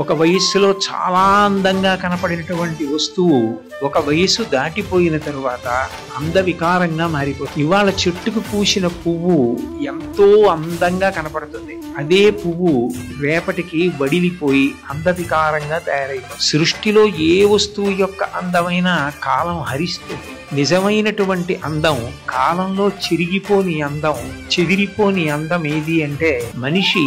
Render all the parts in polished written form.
ఒక వయస్సులో చాలా అందంగా కనపడినటువంటి వస్తువు ఒక వయస్సు దాటిపోయిన తరువాత అందవికారంగా మారిపోతుంది. ఇవాళ చెట్టుకు పూసిన పువ్వు ఎంతో అందంగా కనపడుతుంది, అదే పువ్వు రేపటికి వడిలిపోయి అందవికారంగా తయారైపోతుంది. సృష్టిలో ఏ వస్తువు యొక్క అందమైన కాలం హరిస్తుంది. నిజమైనటువంటి అందం కాలంలో చెదిరిపోని అందం ఏది అంటే మనిషి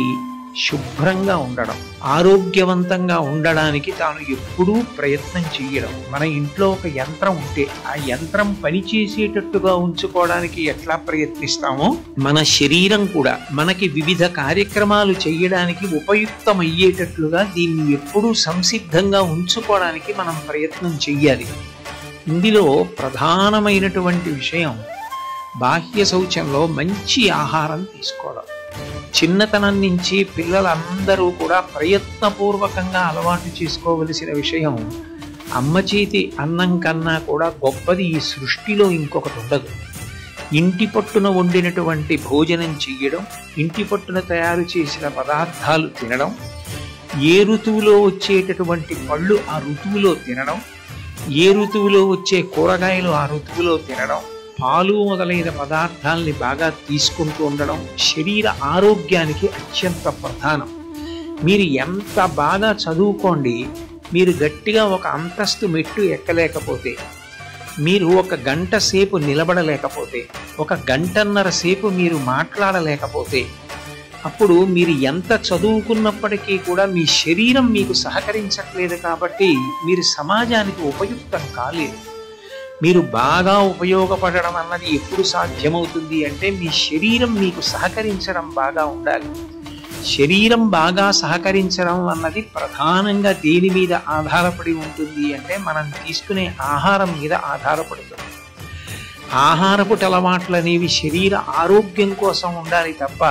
శుభ్రంగా ఉండడం, ఆరోగ్యవంతంగా ఉండడానికి తాను ఎప్పుడూ ప్రయత్నం చేయడం. మన ఇంట్లో ఒక యంత్రం ఉంటే ఆ యంత్రం పనిచేసేటట్టుగా ఉంచుకోవడానికి ఎట్లా ప్రయత్నిస్తామో మన శరీరం కూడా మనకి వివిధ కార్యక్రమాలు చేయడానికి ఉపయుక్తమయ్యేటట్లుగా దీన్ని ఎప్పుడూ సంసిద్ధంగా ఉంచుకోవడానికి మనం ప్రయత్నం చెయ్యాలి. ఇందులో ప్రధానమైనటువంటి విషయం బాహ్య శౌచంలో మంచి ఆహారం తీసుకోవడం. చిన్నతనం నుంచి పిల్లలందరూ కూడా ప్రయత్నపూర్వకంగా అలవాటు చేసుకోవలసిన విషయం, అమ్మ చేతి అన్నం కన్నా కూడా గొప్పది ఈ సృష్టిలో ఇంకొకటి ఉండదు. ఇంటి పట్టున వండినటువంటి భోజనం చెయ్యడం, ఇంటి పట్టున తయారు చేసిన పదార్థాలు తినడం, ఏ ఋతువులో వచ్చేటటువంటి పళ్ళు ఆ ఋతువులో తినడం, ఏ ఋతువులో వచ్చే కూరగాయలు ఆ ఋతువులో తినడం, పాలు మొదలైన పదార్థాలని బాగా తీసుకుంటూ ఉండడం శరీర ఆరోగ్యానికి అత్యంత ప్రధానం. మీరు ఎంత బాగా చదువుకోండి, మీరు గట్టిగా ఒక అంతస్తు మెట్టు ఎక్కలేకపోతే, మీరు ఒక గంట సేపు నిలబడలేకపోతే, ఒక గంటన్నర సేపు మీరు మాట్లాడలేకపోతే, అప్పుడు మీరు ఎంత చదువుకున్నప్పటికీ కూడా మీ శరీరం మీకు సహకరించట్లేదు కాబట్టి మీరు సమాజానికి ఉపయుక్తం కాలేదు. మీరు బాగా ఉపయోగపడడం అన్నది ఎప్పుడు సాధ్యమవుతుంది అంటే మీ శరీరం మీకు సహకరించడం బాగా ఉండాలి. శరీరం బాగా సహకరించడం అన్నది ప్రధానంగా దేని మీద ఆధారపడి ఉంటుంది అంటే మనం తీసుకునే ఆహారం మీద ఆధారపడుతుంది. ఆహారపు అలవాట్లు అనేవి శరీర ఆరోగ్యం కోసం ఉండాలి తప్ప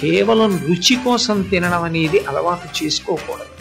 కేవలం రుచి కోసం తినడం అనేది అలవాటు చేసుకోకూడదు.